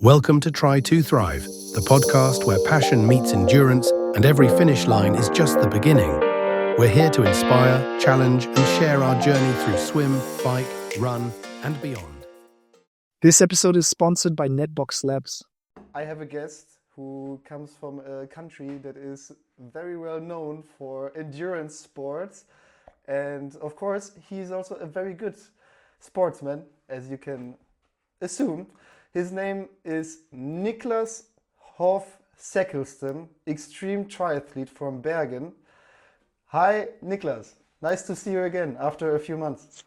Welcome to Try to Thrive, the podcast where passion meets endurance and every finish line is just the beginning. We're here to inspire, challenge, and share our journey through swim, bike, run, and beyond. This episode is sponsored by Netbox Labs. I have a guest who comes from a country that is very well known for endurance sports. And of course, he's also a very good sportsman, as you can assume. His name is Niklas Hoff Sekkelsten, extreme triathlete from Bergen. Hi, Niklas. Nice to see you again after a few months.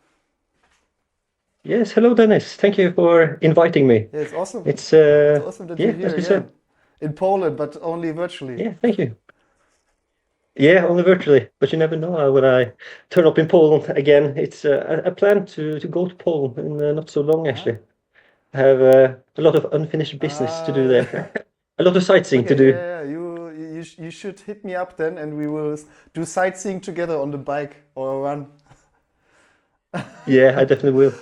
Yes, hello Dennis. Thank you for inviting me. Yeah, it's awesome. It's awesome that you're yeah, here as you again. said. In Poland, but only virtually. Yeah, thank you. Yeah, only virtually, but you never know when I turn up in Poland again. It's I plan to go to Poland in not so long actually. I have a lot of unfinished business to do there. A lot of sightseeing to do. Yeah. You should hit me up then, and we will do sightseeing together on the bike or a run. Yeah, I definitely will.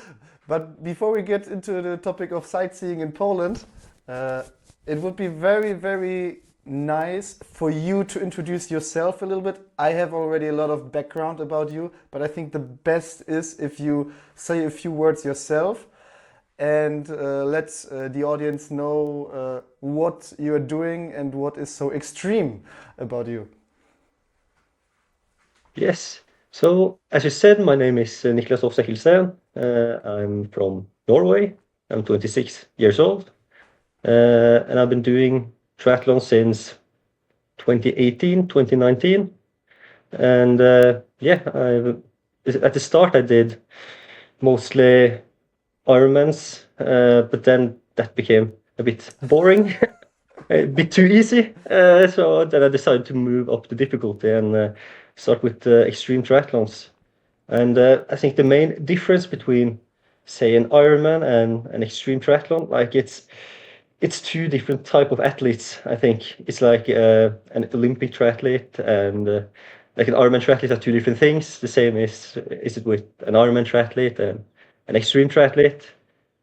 But before we get into the topic of sightseeing in Poland, it would be very, very nice for you to introduce yourself a little bit. I have already a lot of background about you, but I think the best is if you say a few words yourself and let the audience know what you're doing and what is so extreme about you. Yes. So, as you said, my name is Niklas Hoff Sekkelsten. I'm from Norway. I'm 26 years old. And I've been doing triathlon since 2018, 2019. And at the start I did mostly Ironmans, but then that became a bit boring, a bit too easy. So then I decided to move up the difficulty and start with extreme triathlons. And I think the main difference between, say, an Ironman and an extreme triathlon, like it's two different type of athletes. I think it's like an Olympic triathlete and like an Ironman triathlete are two different things. The same is it with an Ironman triathlete and an extreme triathlete.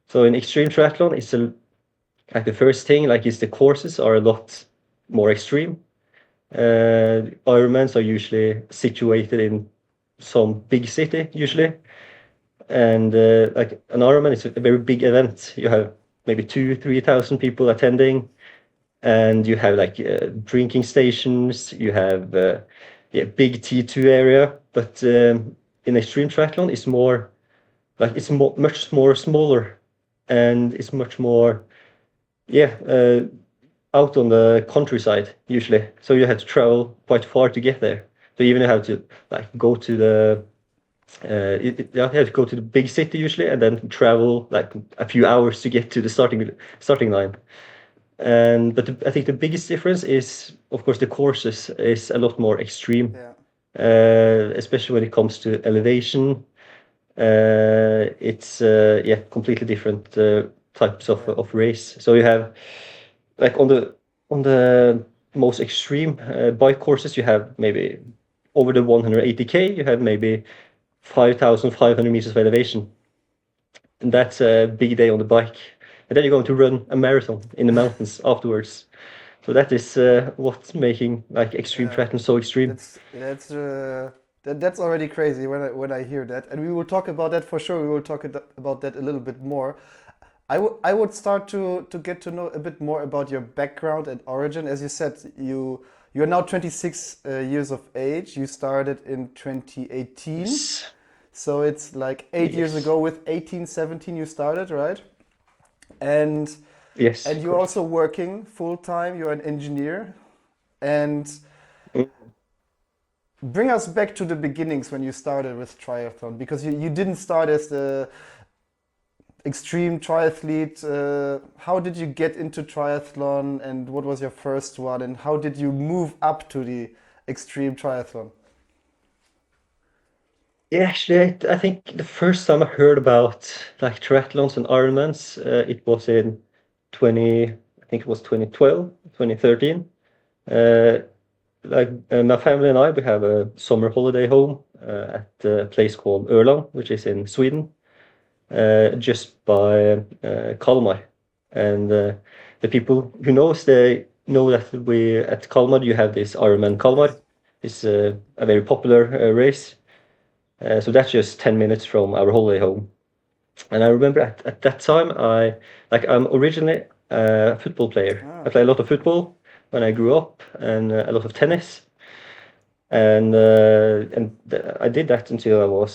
So in extreme triathlon, it's like the first thing, like is the courses are a lot more extreme. Ironmans are usually situated in some big city usually, and like an Ironman is a very big event. You have maybe 2,000-3,000 people attending, and you have like drinking stations. You have big T2 area, but in extreme triathlon, it's more like it's much more smaller, and it's much more out on the countryside usually. So you have to travel quite far to get there. So even you have to like go to the you have to go to the big city usually, and then travel like a few hours to get to the starting line. But I think the biggest difference is, of course, the courses is a lot more extreme, especially when it comes to elevation. It's completely different types of race. So you have like on the most extreme bike courses, you have maybe over the 180k, you have maybe 5,500 meters of elevation, and that's a big day on the bike. And then you're going to run a marathon in the mountains afterwards. So that is what's making like extreme triathlon so extreme. That's already crazy when I hear that, and we will talk about that for sure. We will talk about that a little bit more. I would start to get to know a bit more about your background and origin. As you said, you're now 26 years of age. You started in 2018, Yes. so it's like 8 years ago. With 18, 17, you started, right? And Yes. and you're also working full time. You're an engineer, and bring us back to the beginnings when you started with triathlon, because you didn't start as the extreme triathlete. How did you get into triathlon, and what was your first one, and how did you move up to the extreme triathlon? Yeah, actually, I think the first time I heard about like triathlons and Ironmans, it was in 2012, 2013. My family and I, we have a summer holiday home at a place called Öland, which is in Sweden, just by Kalmar. And the people who knows, they know that we at Kalmar you have this Ironman Kalmar. Yes. It's a very popular race. So that's just 10 minutes from our holiday home. And I remember at that time, I'm originally a football player. I play a lot of football when I grew up, and a lot of tennis. And I did that until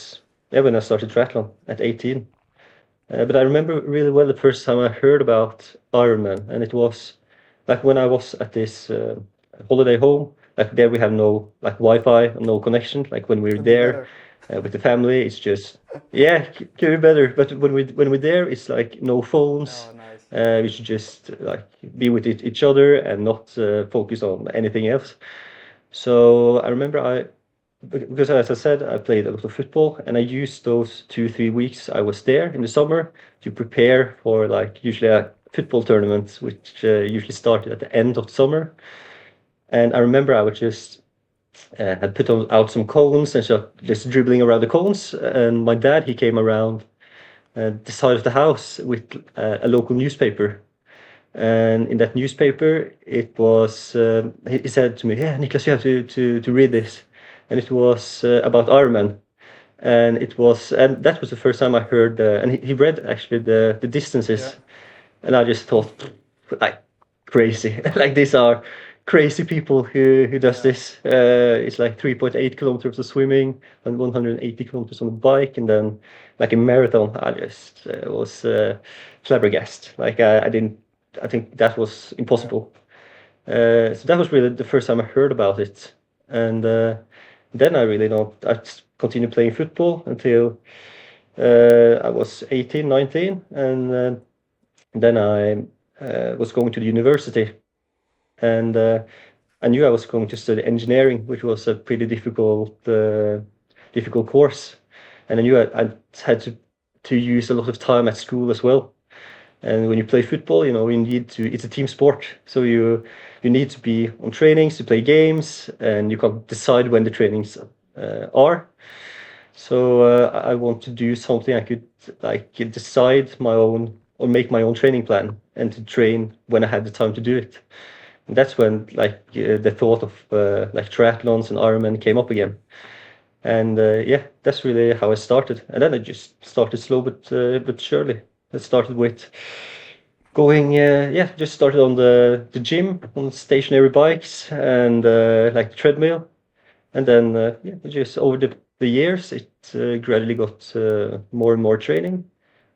when I started triathlon at 18. But I remember really well the first time I heard about Ironman, and it was like when I was at this holiday home. Like there we have no like Wi-Fi, no connection. Like when we're Could be there better. with the family, it's just could be better. But when we're there, it's like no phones. Oh, nice. We should just like be with each other and not focus on anything else. So I remember because as I said, I played a lot of football, and I used those 2-3 weeks I was there in the summer to prepare for like usually a football tournament, which usually started at the end of the summer. And I remember I was just had put out some cones and just dribbling around the cones. And my dad, he came around the side of the house with a local newspaper. And in that newspaper, it was he said to me, "Yeah, Niklas, you have to read this." And it was about Ironman. And that was the first time I heard. And he read actually the distances, Yeah. and I just thought, like crazy, like these are crazy people who does Yeah. this. It's like 3.8 kilometers of swimming and 180 kilometers on a bike, and then like a marathon. I just was flabbergasted. Like I didn't. I think that was impossible. So that was really the first time I heard about it, and then I really don't. Continued playing football until I was 18, 19, and then I was going to the university, and I knew I was going to study engineering, which was a pretty difficult course, and I knew I had to use a lot of time at school as well. And when you play football, you need to. It's a team sport, so you need to be on trainings to play games, and you can't decide when the trainings are. So I want to do something I could like decide my own or make my own training plan and to train when I had the time to do it. And that's when like the thought of like triathlons and Ironman came up again. And that's really how I started. And then I just started slow but surely. I started with going just started on the gym on stationary bikes and like the treadmill, and then just over the years it gradually got more and more training,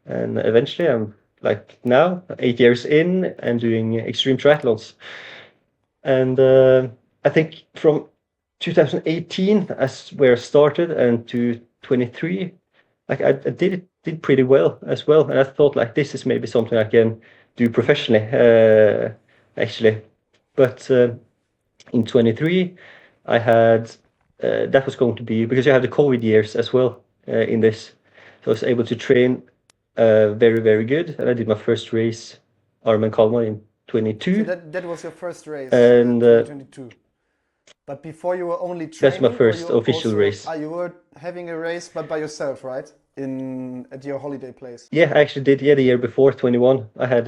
and eventually I'm like now 8 years in and doing extreme triathlons. And I think from 2018 as where I started and to 23, like I did pretty well as well, and I thought like this is maybe something I can do professionally actually. But in 23 I had that was going to be because you have the COVID years as well in this, so I was able to train very very good, and I did my first race Ironman Kalmar in So 22, that was your first race, and 2022. But before you were only that's my training, or first you official also race. you were having a race, but by yourself, right? At your holiday place. Yeah, I actually did. Yeah, the year before, 21, I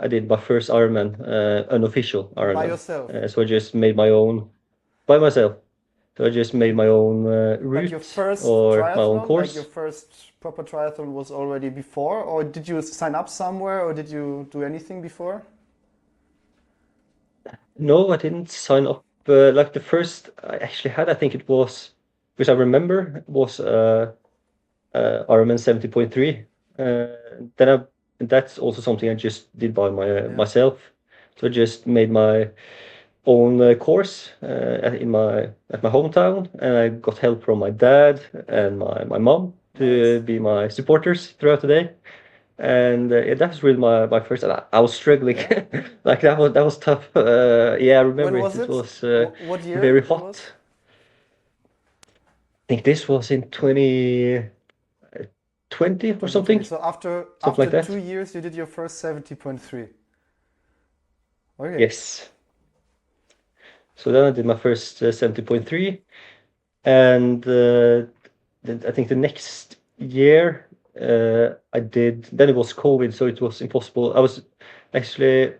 did my first Ironman, unofficial By Ironman. yourself. So I just made my own by myself. So I just made my own But your route first or my own triathlon, like your course. first proper triathlon, was already before, or did you sign up somewhere, or did you do anything before? No, I didn't sign up. Like the first I actually had, I think it was, which I remember, was Ironman 70.3. Then that's also something I just did by Yeah. myself. So I just made my own course at my hometown, and I got help from my dad and my mom to Nice. be my supporters throughout the day. And that was really my first. And I was struggling, Yeah. like that was tough. Yeah, I remember When it. was It it? was What year very it was? hot. I think this was in 2020 or 2020. something, So after something like 2 years, you did your first 70.3. Okay. Yes. So then I did my first 70.3, and I think the next year I did. Then it was COVID, so it was impossible. I was actually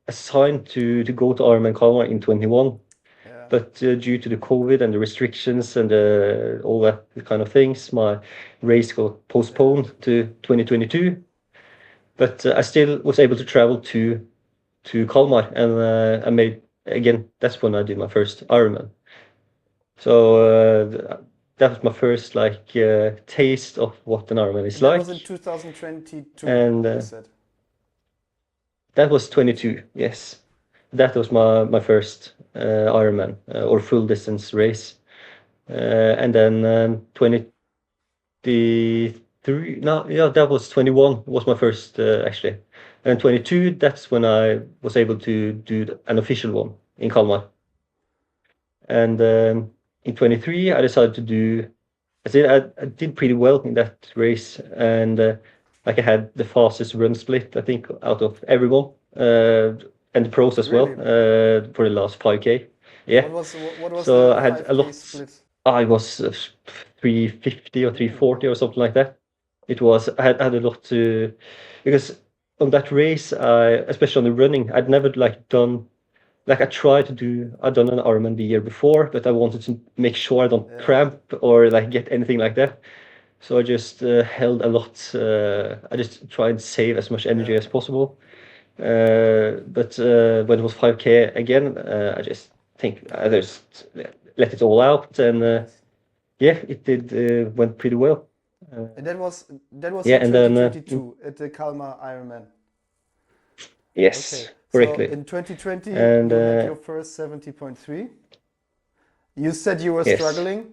assigned to go to Ironman Kalmar in 21, Yeah. but due to the COVID and the restrictions and all that kind of things, my race got postponed to 2022. But I still was able to travel to Kalmar, and I made again. That's when I did my first Ironman. So that was my first taste of what an Ironman is And that like, was in 2022, and you said. that was 22. Yes, that was my first Ironman or full distance race, and then 23. No, yeah, that was 21. Was my first actually, and 22. That's when I was able to do an official one in Kalmar. And in 23, I decided to do. I did pretty well in that race, and I had the fastest run split, I think, out of everyone, and the pros as well, Really? for the last 5K. Yeah. What was So the I had a 5K lot. split? I was 350 or 340 or something like that. It was I had a lot to, because on that race, especially on the running, I'd never done I tried to do. I'd done an Ironman the year before, but I wanted to make sure I don't Yeah. cramp or get anything like that. So I just held a lot. I just tried to save as much energy Yeah. as possible. But when it was 5K again, I just think I just let it all out, and Nice. yeah, it did went pretty well. And that was Yeah, in and then 2022 at the Kalmar Ironman. Okay. yes, So correctly, in 2020 and you had your first 70.3. You said you were yes, struggling,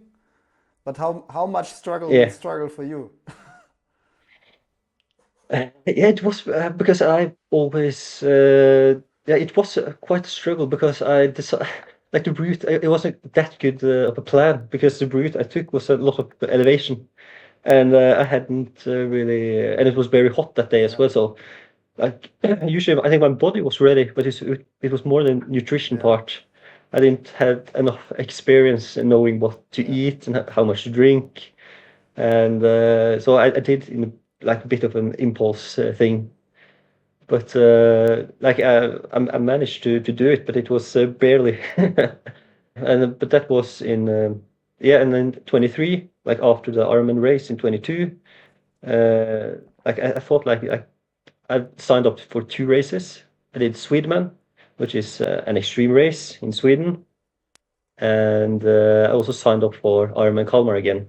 but how much struggle yeah. was struggle for you? Yeah, it was because I always yeah, it was quite a struggle because I decided the route it wasn't that good of a plan because the route I took was a lot of elevation, and I hadn't really and it was very hot that day as Yeah. well. So usually I think my body was ready, but it was more the nutrition Yeah. part. I didn't have enough experience in knowing what to Yeah. eat and how much to drink, and so I did in a bit of an impulse thing, but I managed to do it, but it was barely. And but that was in yeah, and then 23, after the Ironman race in 22, I thought I signed up for two races. I did Swedman, which is an extreme race in Sweden, and I also signed up for Ironman Kalmar again.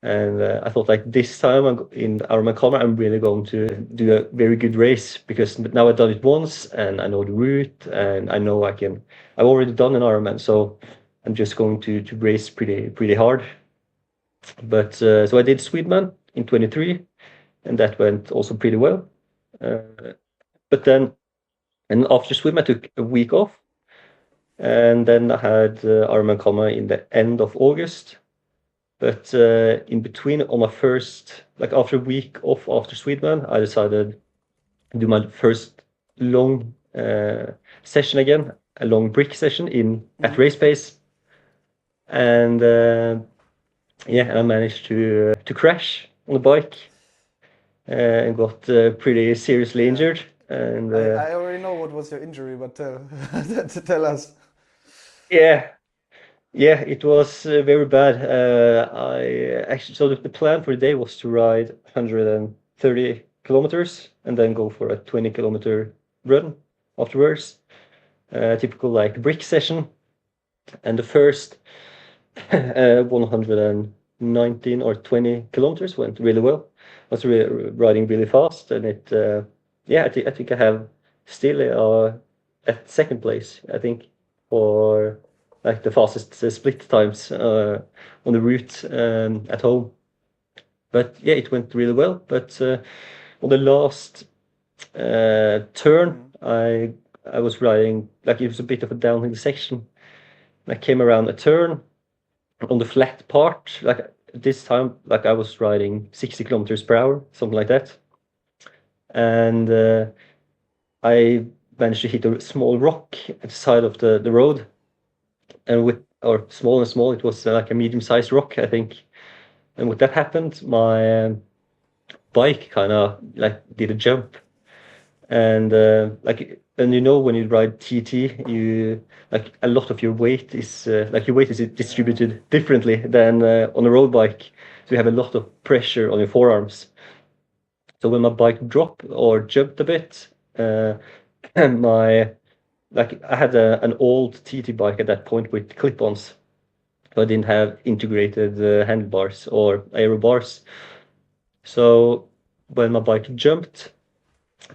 And I thought this time in Ironman Kalmar, I'm really going to do a very good race because now I've done it once and I know the route and I know I've already done an Ironman, so I'm just going to race pretty hard. But so I did Swedman in 23, and that went also pretty well. But then, and after Swedman, I took a week off, and then I had Ironman Kalmar in the end of August. But in between, on my first, after a week off after Sweden, I decided to do my first long session again, a long brick session at race pace, and yeah, I managed to crash on the bike and got pretty seriously Yeah. injured. And I already know what was your injury, but tell us. yeah, yeah, it was very bad. I actually, so the plan for the day was to ride 130 kilometers and then go for a 20-kilometer run afterwards. Typical brick session. And the first 119 or 20 kilometers went really well. I was riding really fast, and yeah, I think I have still at second place, I think, for the fastest split times on the route at home. But yeah, it went really well. But on the last turn, I was riding it was a bit of a downhill section. I came around a turn on the flat part. This time, I was riding 60 kilometers per hour, something like that, and I managed to hit a small rock at the side of the road, and or small and small, it was like a medium-sized rock, I think. And when that happened, my bike kind of did a jump, And and when you ride TT, you like a lot of your weight is your weight is distributed differently than on a road bike. So you have a lot of pressure on your forearms. So when my bike dropped or jumped a bit, my I had an old TT bike at that point with clip-ons. So I didn't have integrated handlebars or aero bars. So when my bike jumped,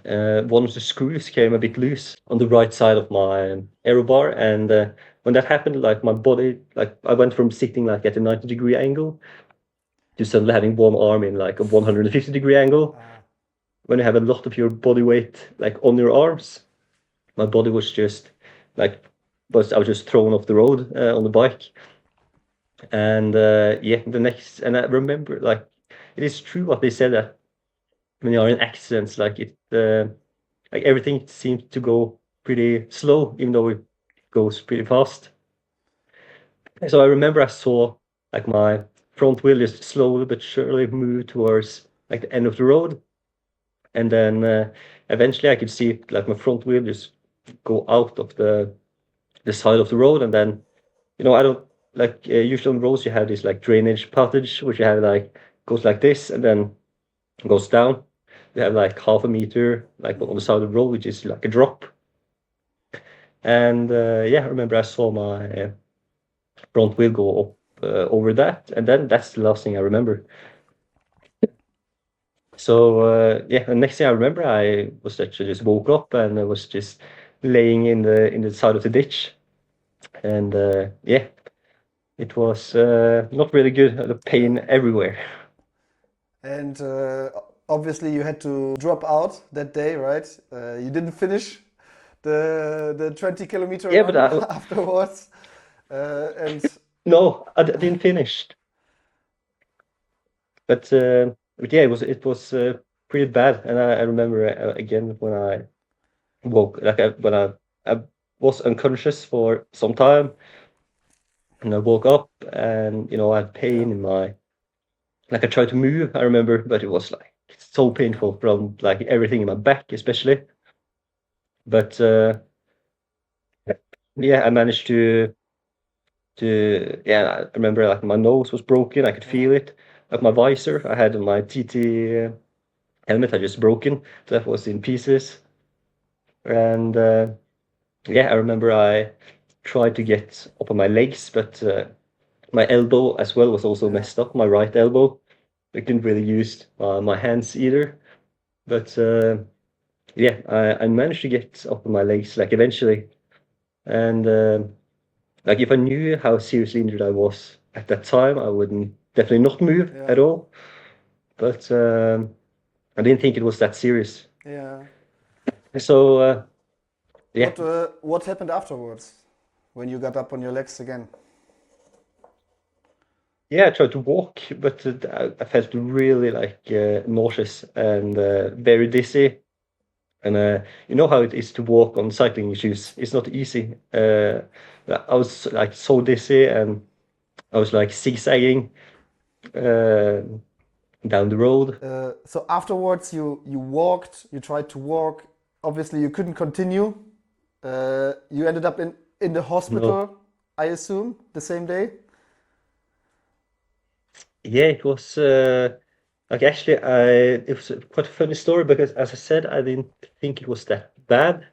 one of the screws came a bit loose on the right side of my aero bar, and when that happened, like my body, like I went from sitting like at a 90-degree angle to suddenly having one arm in like a 150-degree angle. When you have a lot of your body weight like on your arms, my body was just like I was just thrown off the road on the bike. And and I remember like it is true what they said, that when you're in accidents, like everything seems to go pretty slow, even though it goes pretty fast. So I remember I saw like my front wheel just slowly but surely move towards like the end of the road, and then eventually I could see like my front wheel just go out of the side of the road, and then I don't like usually on roads you have this like drainage passage, which you have like goes like this and then goes down. You have like half a meter like on the side of the road, which is like a drop. And I remember I saw my front wheel go up over that, and then that's the last thing I remember. So the next thing I remember, I was actually just woke up and I was just laying in the side of the ditch, and it was not really good. The pain everywhere. And obviously you had to drop out that day, right? You didn't finish the 20-kilometer Yeah, run afterwards. And no, didn't finish. But yeah, it was pretty bad, and I remember again when I woke, when I was unconscious for some time, and I woke up, and I had pain in my, like I tried to move, I remember, but it was like so painful from like everything in my back, especially. But I managed to I remember like my nose was broken, I could feel it. Like my visor, I had my TT helmet had just broken, so that was in pieces. And I remember I tried to get up on my legs, but my elbow as well was also messed up, my right elbow. I couldn't really use my hands either. But I managed to get up on my legs like eventually. And like if I knew how seriously injured I was at that time, I wouldn't definitely not move at all. But I didn't think it was that serious. yeah. So What happened afterwards when you got up on your legs again? I tried to walk, but I felt really like nauseous and very dizzy. And you know how it is to walk on cycling shoes. It's not easy. I was like so dizzy, and I was like zigzagging uh, down the road. So afterwards you walked, you tried to walk. Obviously you couldn't continue. You ended up in the No, hospital, I assume, the same day. it was like actually it was quite a funny story, because as I said, I didn't think it was that bad.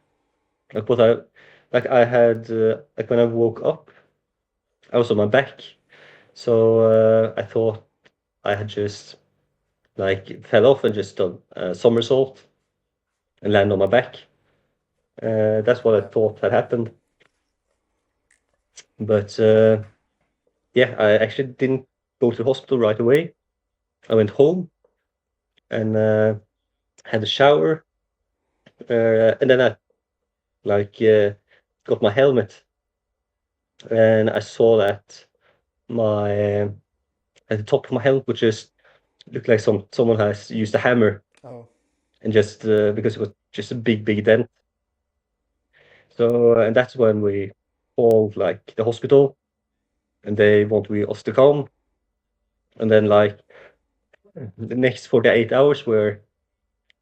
Like what I had like when I woke up, I was on my back, so I thought I had just like fell off and just done a somersault and land on my back. That's what I Yeah. thought had happened. But I actually didn't go to the hospital right away. I went home and had a shower, and then I like got my helmet, and I saw that my at the top of my helmet, which just looked like someone has used a hammer, Oh. and just because it was just a big dent. So and that's when we called like the hospital, and they want us to come, and then like the next 48 hours were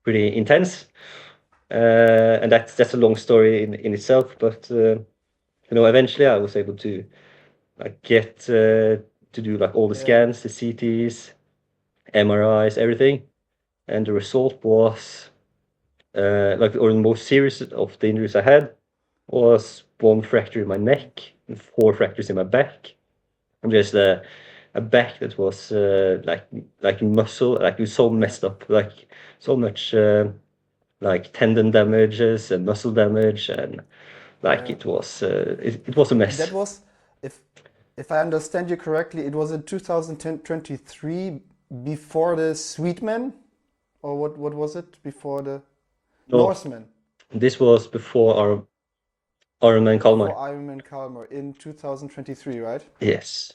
pretty intense. And that's a long story in itself. But eventually I was able to like get to do like all the Yeah. scans, the CTs, MRIs, everything, and the result was or the most serious of the injuries I had was one fracture in my neck and 4 fractures in my back. And just a back that was like muscle, like it was so Yeah. messed up, like so much like tendon damages and muscle damage, and like Yeah. it was a And that mess. was, if if I understand you correctly, it was in 2023 before the Sweetman, or what was it before the No, Norseman? this was before our Ironman Before Kalmar. Ironman Kalmar in 2023, right? Yes,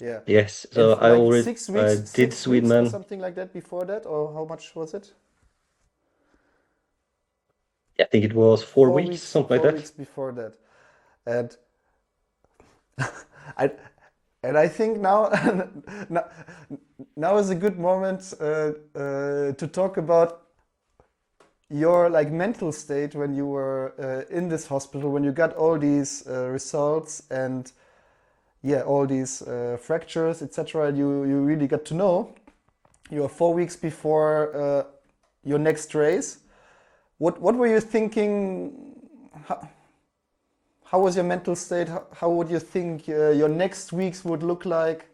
Yeah. yes. And So I like already 6 weeks, did 6 weeks or Sweden. something like that before that, or how much was it? I think it was 4 weeks, something like Four that. weeks before that. And I I think now now, now is a good moment to talk about your like mental state when you were in this hospital, when you got all these results and yeah, all these fractures, etc. You really got to know. You are 4 weeks before your next race. What were you thinking? How was your mental state? How would you think your next weeks would look like?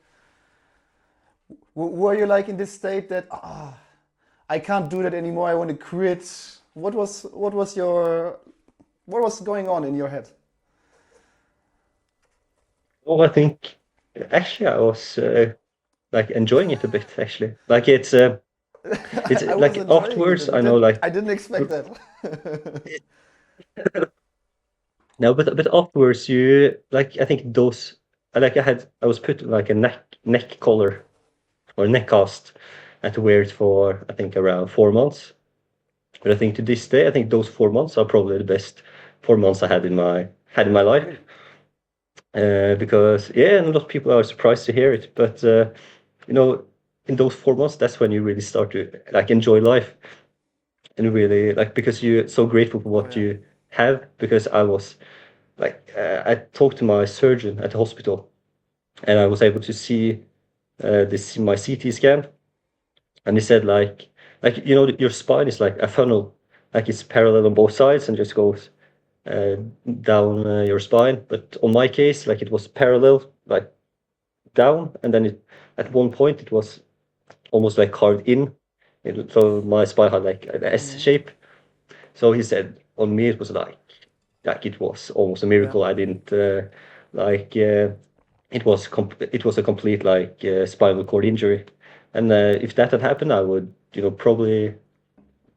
Were you like in this state that I can't do that anymore, I want to quit? What was going on in your head? Well, I think actually I was like enjoying it a bit. Actually, like it's I was like enjoying it a afterwards I bit. know like I didn't expect that. no, but afterwards you like I think those I was put like a neck collar or neck cast. I had to wear it for I think around 4 months. But I think to this day I think those 4 months are probably the best 4 months I had in my life. Really? Because yeah, and a lot of people are surprised to hear it, but you know, in those 4 months, that's when you really start to like enjoy life and really like because you're so grateful for Oh what yeah. you have. Because I was like, I talked to my surgeon at the hospital, and I was able to see this my CT scan, and he said like your spine is like a funnel, like it's parallel on both sides and just goes uh, down your spine. But on my case, like it was parallel, like down, and then at one point it was almost like carved in. So my spine had like an S Hmm. shape. So he said on me it was like it was almost a Yeah. miracle. I didn't like it was a complete like spinal cord injury, and if that had happened, I would probably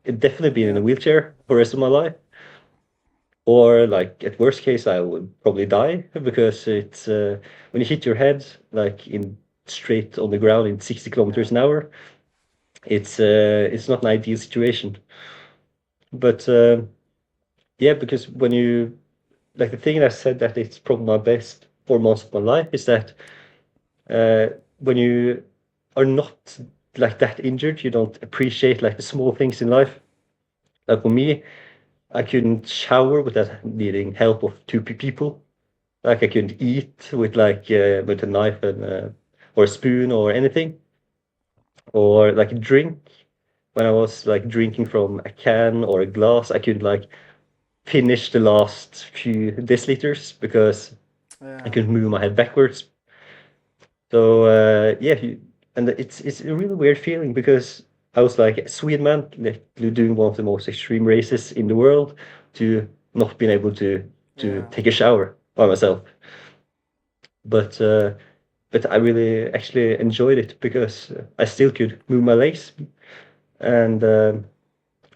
definitely be in Yeah. a wheelchair for the rest of my life. Or like at worst case, I would probably die because it's when you hit your head like in straight on the ground in 60 Yeah. kilometers an hour, it's not an ideal situation. But yeah, because when you like the thing that I said that it's probably my best 4 months of my life is that uh, when you are not like that injured, you don't appreciate like the small things in Yeah. life. Like for me, I couldn't shower without needing help of two people. Like I couldn't eat with a knife and or a spoon or anything, or like drink. When I was like drinking from a can or a glass, I couldn't like finish the last few deciliters because I Yeah. couldn't move my head backwards. So yeah, and it's a really weird feeling because I was like a Swede man, like doing one of the most extreme races in the world, to not being able to Yeah. take a shower by myself. But I really actually enjoyed it because I still could move my legs, and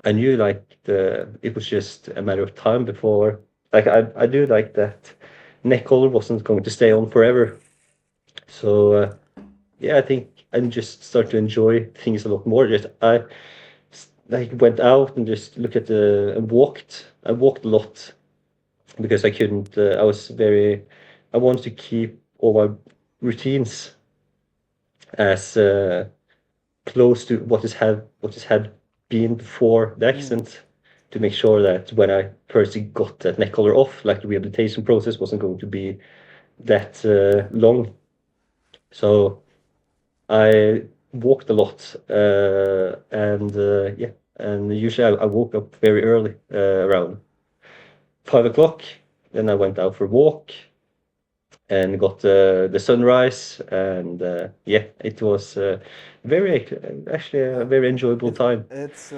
I knew like it was just a matter of time before like I do like that neck collar wasn't going to stay Yeah. on forever. So yeah, I think I just start to enjoy things a lot more. Just like went out and just look at the and walked. I walked a lot because I couldn't. I was very. I wanted to keep all my routines as close to what has had been before the Mm. accident. to make sure that when I first got that neck collar off, like the rehabilitation process wasn't going to be that long. So I walked a lot, and usually I woke up very early, around 5 o'clock. Then I went out for a walk and got the sunrise, and it was actually a very enjoyable time. It's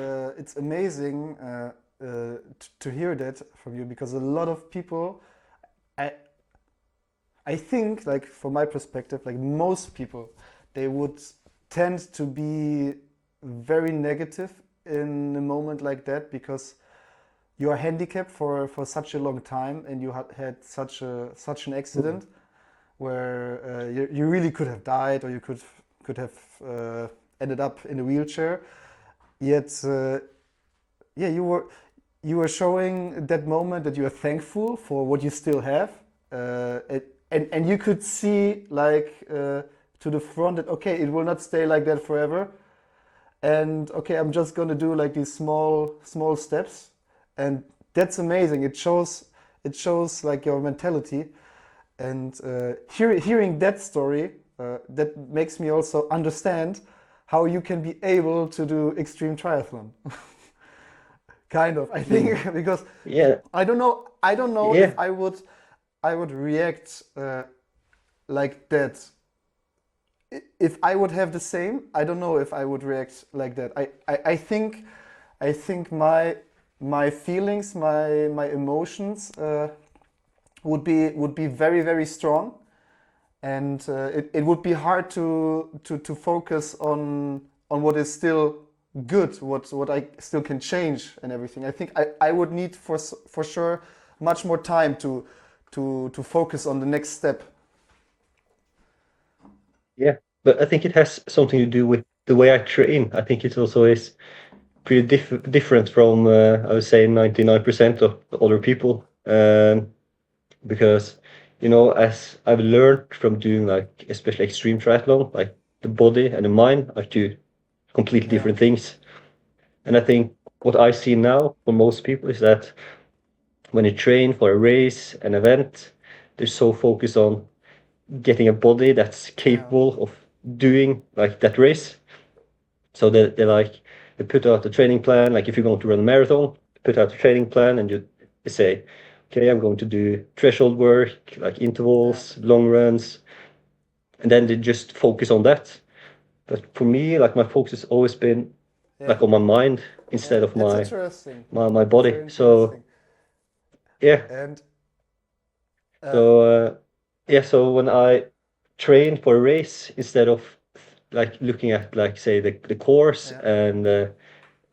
amazing to hear that from you, because a lot of people, I I think, like from my perspective, like most people, they would tend to be very negative in a moment like that, because you are handicapped for such a long time, and you had such an accident where you really could have died, or you could have ended up in a wheelchair. Yet, yeah, you were showing that moment that you are thankful for what you still have, and you could see, like, to the front, that okay, it will not stay like that forever, and okay, I'm just gonna do like these small steps, and that's amazing. It shows like your mentality, and hearing that story, that makes me also understand how you can be able to do extreme triathlon. Kind of, I think, because Yeah, I don't know yeah, if I would react like that. If I would have the same, I don't know if I would react like that. I think my feelings, my emotions, would be very, very strong, and it would be hard to focus on what is still good, what I still can change and everything. I think I would need for sure much more time to focus on the next step. yeah. But I think it has something to do with the way I train. I think it also is pretty different from, I would say, 99% of other people. Because, as I've learned from doing, like, especially extreme triathlon, like, the body and the mind are two completely Yeah, different things. And I think what I see now for most people is that when you train for a race, an event, they're so focused on getting a body that's yeah, capable of doing like that race. So they put out a training plan. Like if you're going to run a marathon, put out a training plan, and you say, okay, I'm going to do threshold work, like yeah, intervals, long runs, and then they just focus on that. But for me, like my focus has always been yeah, like on my mind yeah. instead of That's my interesting. my That's body. very So interesting. yeah, And uh, so yeah, so when I train for a race, instead of like looking at, like, say, the course, yeah, and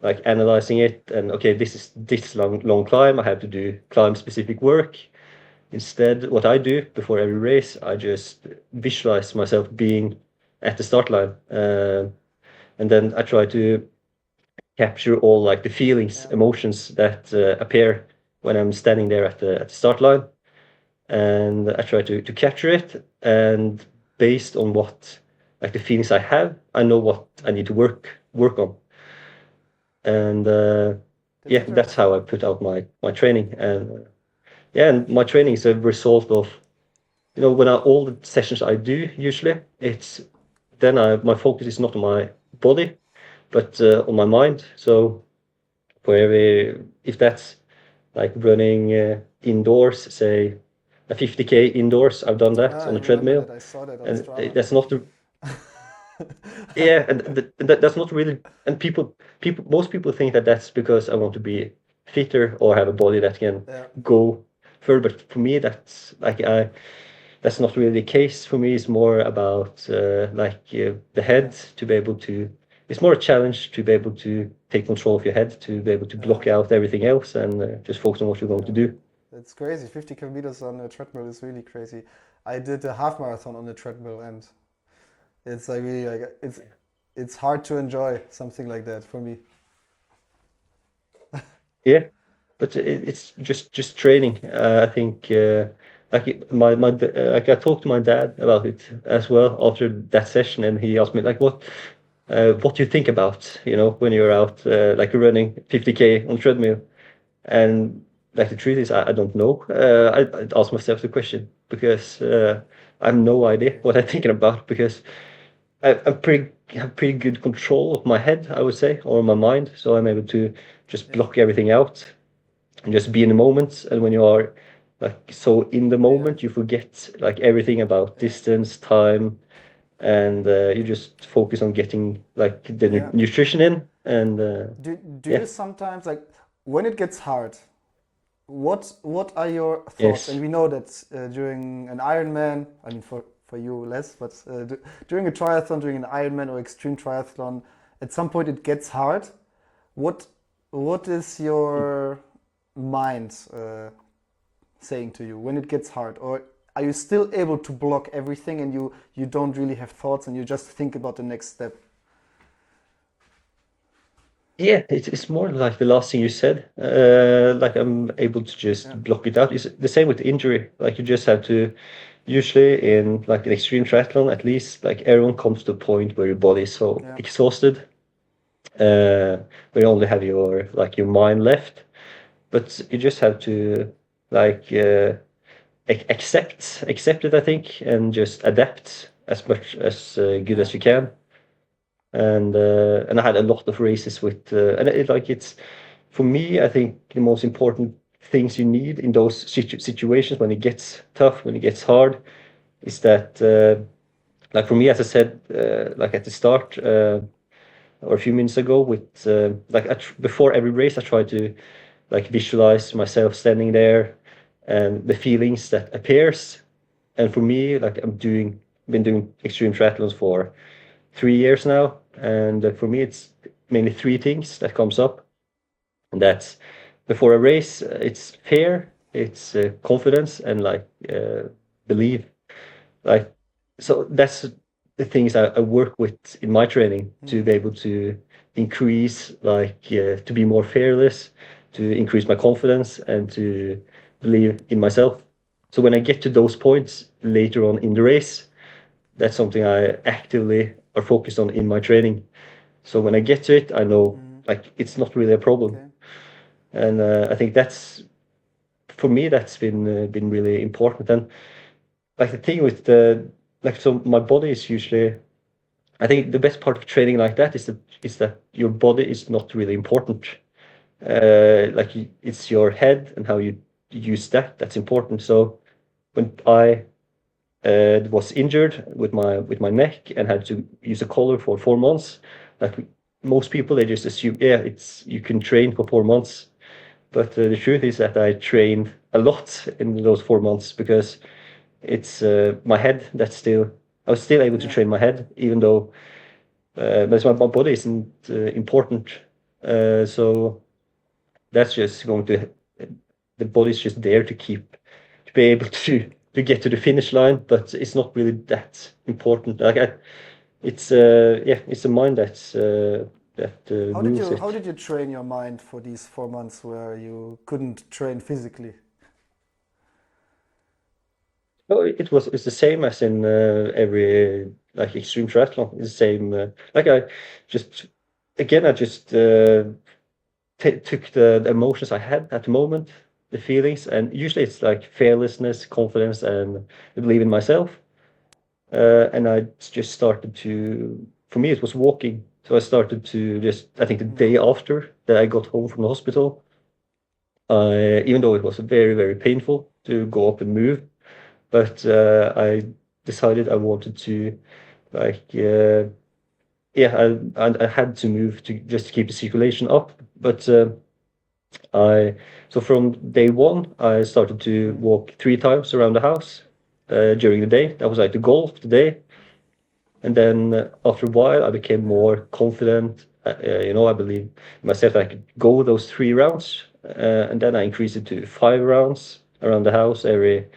like analyzing it, and okay, this is this long climb, I have to do climb specific work. Instead, what I do before every race, I just visualize myself being at the start line, and then I try to capture all, like, the feelings, yeah, emotions that appear when I'm standing there at the start line, and I try to capture it. And based on what, like, the feelings I have, I know what I need to work on. And that's yeah, that's how interesting. I put out my training. And yeah, and my training is a result of, when all the sessions I do, usually it's then my focus is not on my body, but on my mind. So for if that's like running indoors, say a 50K indoors, I've done that Ah, I on a remember that. treadmill, I saw that on and Strava. that's not the yeah, and that's not really. And most people think that that's because I want to be fitter or have a body that can Yeah, go further. But for me, that's not really the case. For me, it's more about the yeah, head, to be able to. It's more a challenge to be able to take control of your head, to be able to yeah, block out everything else, and just focus on what you're going to yeah. do. It's crazy. 50 kilometers on a treadmill is really crazy. I did a half marathon on the treadmill, and it's like really like it's hard to enjoy something like that for me. Yeah, but it's just training. I think like I talked to my dad about it as well after that session, and he asked me, like, what do you think about, when you're Yeah, out, like, running 50K on treadmill? And like the truth is, I don't know. I ask myself the question because I have no idea what I'm thinking about because I'm pretty have pretty good control of my head, I would say, or my mind. So I'm able to just Yeah. block everything out and just be in the moment. And when you are like so in the Yeah. moment, you forget like everything about Yeah. distance, time, and you just focus on getting like the Yeah. nutrition in. And Do yeah, you sometimes like when it gets hard? What are your thoughts? And yes, we know that during an Ironman, I mean for you less, but during a triathlon, during an Ironman or extreme triathlon, at some point it gets hard. What what is your mind saying to you when it gets hard, or are you still able to block everything and you don't really have thoughts and you just think about the next step? yeah, it's more like the last thing you said. Like I'm able to Yeah, just block it out. It's the same with injury. Like you just have to. Usually in like an extreme triathlon, at least like everyone comes to a point where your body is so yeah, exhausted, where you only have your like your mind left. But you just have to like accept it, I think, and just adapt as much as good yeah, as you can. And I had a lot of races with and it's for me I think the most important things you need in those situations when it gets tough, when it gets hard, is that like for me, as I said, like at the start or a few minutes ago, with like before every race, I try to like visualize myself standing there and the feelings that appears. And for me, like been doing extreme triathlons for 3 years now, and for me, it's mainly three things that comes up. And that's before a race, it's fear, it's confidence, and like belief. Like so that's the things I work with in my training to mm, be able to increase like to be more fearless, to increase my confidence and to believe in myself. So when I get to those points later on in the race, that's something I actively are focused on in my training. So when I get to it, I know mm, like it's not really a problem. okay, And I think that's for me that's been really important. And like the thing with the like so my body is usually I think the best part of training like that is that your body is not really important. Like it's your head and how you use that's important. So when I was injured with my neck and had to use a collar for 4 months, like most people they just assume yeah it's you can train for 4 months, but the truth is that I trained a lot in those 4 months because it's my head that's still I was still able to yeah, train my head even though but my body isn't important. So that's just going to the body's just there to keep to be able to get to the finish line, but it's not really that important. It's yeah, it's the mind that rules how it. did you train your mind for these 4 months where you couldn't train physically? No, it's the same as in every like extreme triathlon. It's the same. Like I just again I just took the emotions I had at the moment, the feelings, and usually it's like fearlessness, confidence, and believe in myself. And I just started to, for me, it was walking. So I started to just, I think the Mm, day after that I got home from the hospital, even though it was very, very painful to go up and move, but I decided I wanted to, like, yeah, I had to move to just keep the circulation up. But I so from day one, I started to mm, walk 3 times around the house during the day. That was like the goal of the day. And then after a while, I became yeah, more confident. I believe in myself I could go those 3 rounds, and then I increased it to 5 rounds around the house every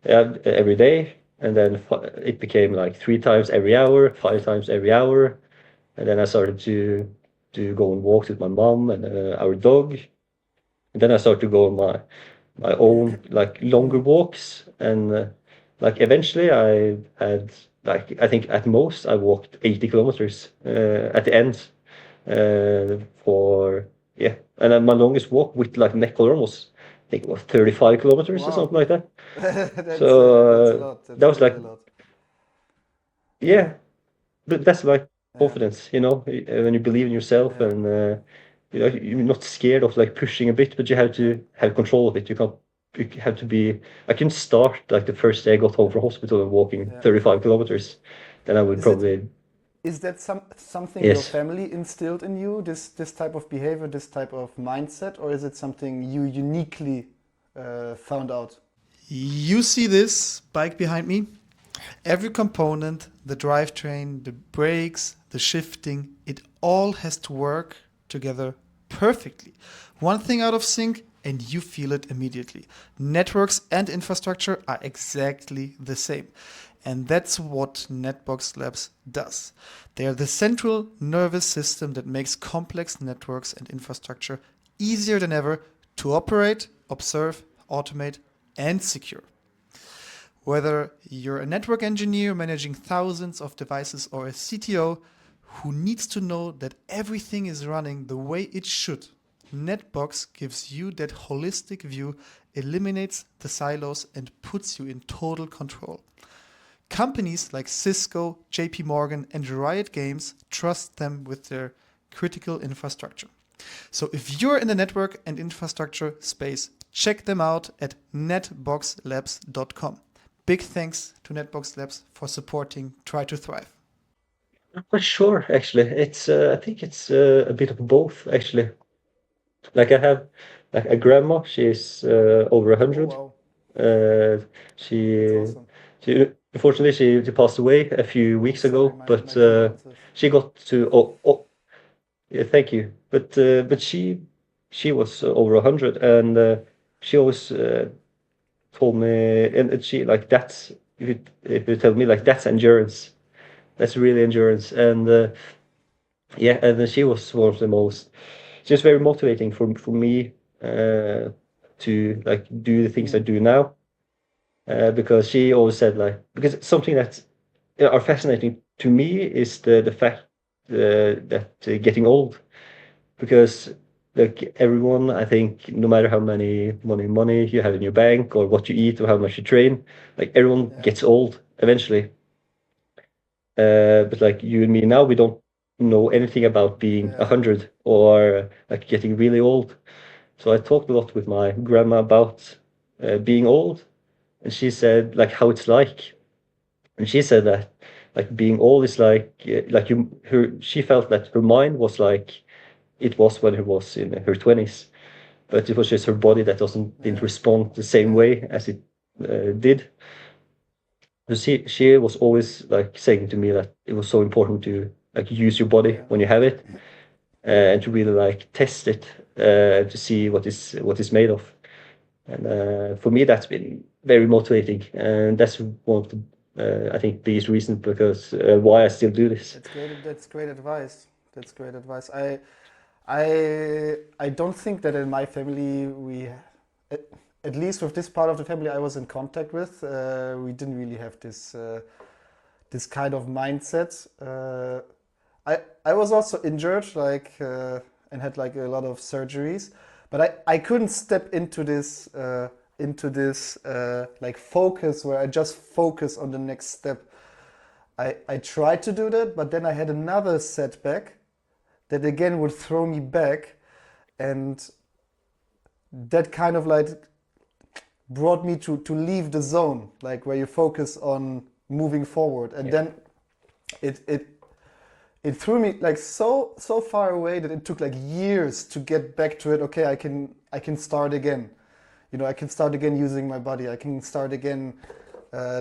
day. And then it became like 3 times every hour, yeah, 5 times every hour. And then I started to go on walks with my mom and our dog. And then I started to go on my own like longer mm, walks, and like eventually I had like I think at most I walked 80 kilometers at the end for yeah. And then my longest walk with like neck collar was, I think it was 35 kilometers or something Wow. like that. That's a So lot. that That's was really like, a lot. yeah, but that's like Yeah. confidence, when you believe in yourself Yeah. and you're not scared of like pushing a bit, but you have Yeah. to have control of it. You have to be. I can start like the first day I got home from hospital and walking Yeah. 35 kilometers, then I would Is it probably is that something your yes. family instilled in you? This type of behavior, this type of mindset, or is it something you uniquely found out? You see this bike behind me? Every component, the drivetrain, the brakes, the shifting, it all has to work together perfectly. One thing out of sync and you feel it immediately. Networks and infrastructure are exactly the same. And that's what Netbox Labs does. They are the central nervous system that makes complex networks and infrastructure easier than ever to operate, observe, automate, and secure. Whether you're a network engineer managing thousands of devices or a CTO who needs to know that everything is running the way it should, Netbox gives you that holistic view, eliminates the silos, and puts you in total control. Companies like Cisco, JP Morgan, and Riot Games trust them with their critical infrastructure. So if you're in the network and infrastructure space, check them out at netboxlabs.com. Big thanks to Netbox Labs for supporting Try to Thrive. I'm not sure actually. It's I think it's a bit of both actually. Like I have like a grandma, she's over Oh 100. wow, Uh, that's she awesome. she unfortunately she passed away a few Oh, weeks sorry, ago, my but my condolences. she got to yeah, thank you. But she was over 100, and she always told me, and she like that's if you tell me like that's endurance, that's really endurance, and yeah, and then she was one of the most. She was very motivating for me to like do the things I Mm, do now, because she always said like because something that are fascinating to me is the fact that getting old, because like everyone, I think, no matter how many money you have in your bank or what you eat or how much you train, like everyone yeah, gets old eventually. But like you and me now, we don't know anything about being yeah, 100 or like getting really old. So I talked a lot with my grandma about being old, and she said like how it's like, and she said that like being old is like she felt that her mind was like it was when she was in her 20s, but it was just her body that doesn't didn't yeah, respond the same yeah, way as it did. So she was always like saying to me that it was so important to like use your body yeah. when you have it, and to really like test it to see what is made of. And for me, that's been very motivating, and that's one of the I think biggest reasons because why I still do this. That's great. That's great advice. That's great advice. I don't think that in my family at, at least with this part of the family I was in contact with, we didn't really have this kind of mindset. I was also injured, and had like a lot of surgeries, but I couldn't step into this like focus where I just focus on the next step. I tried to do that, but then I had another setback that again would throw me back, and that kind of like brought me to leave the zone, like where you focus on moving forward, and Yeah. then it it it threw me like so far away that it took like years to get back to it. Okay, I can start again. I can start again using my body. I can start again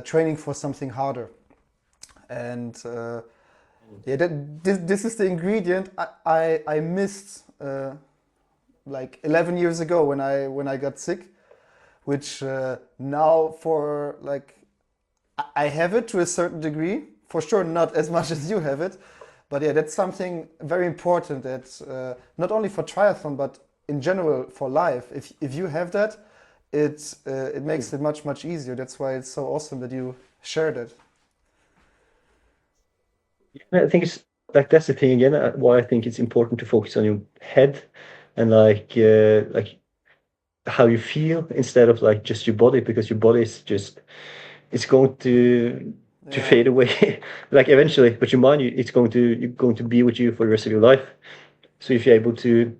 training for something harder. And yeah, this is the ingredient I missed like 11 years ago when I got sick, which now for like I have it to a certain degree, for sure not as much as you have it, but yeah, that's something very important that not only for triathlon but in general for life. If you have that, it makes it much easier. That's why it's so awesome that you shared it. I think it's like that's the thing again. Why I think it's important to focus on your head, and like how you feel instead of like just your body, because your body is just it's going to Yeah. fade away like eventually, but your mind, it's you're going to be with you for the rest of your life. So if you're able to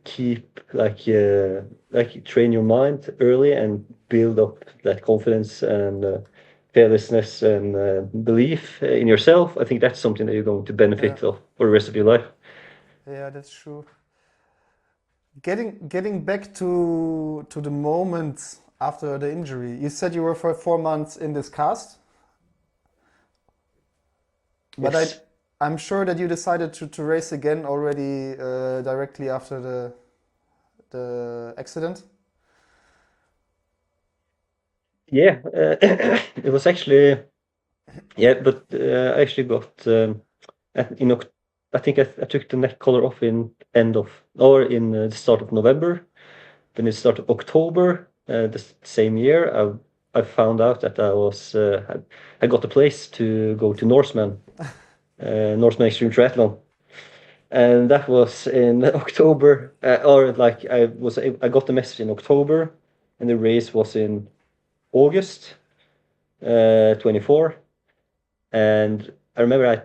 keep like train your mind early and build up that confidence and fearlessness and belief in yourself, I think that's something that you're going to benefit Yeah. of for the rest of your life. Yeah, that's true. Getting back to the moment after the injury, you said you were for 4 months in this cast, but Yes. I'm sure that you decided to race again already directly after the accident. Yeah, it was actually, yeah, but I actually got in I think I took the neck collar off in end of or in the start of November. Then it started October the same year. I found out that I got a place to go to Norseman Extreme Triathlon, and that was in October. Or like I got the message in October, and the race was in August 24. And I remember I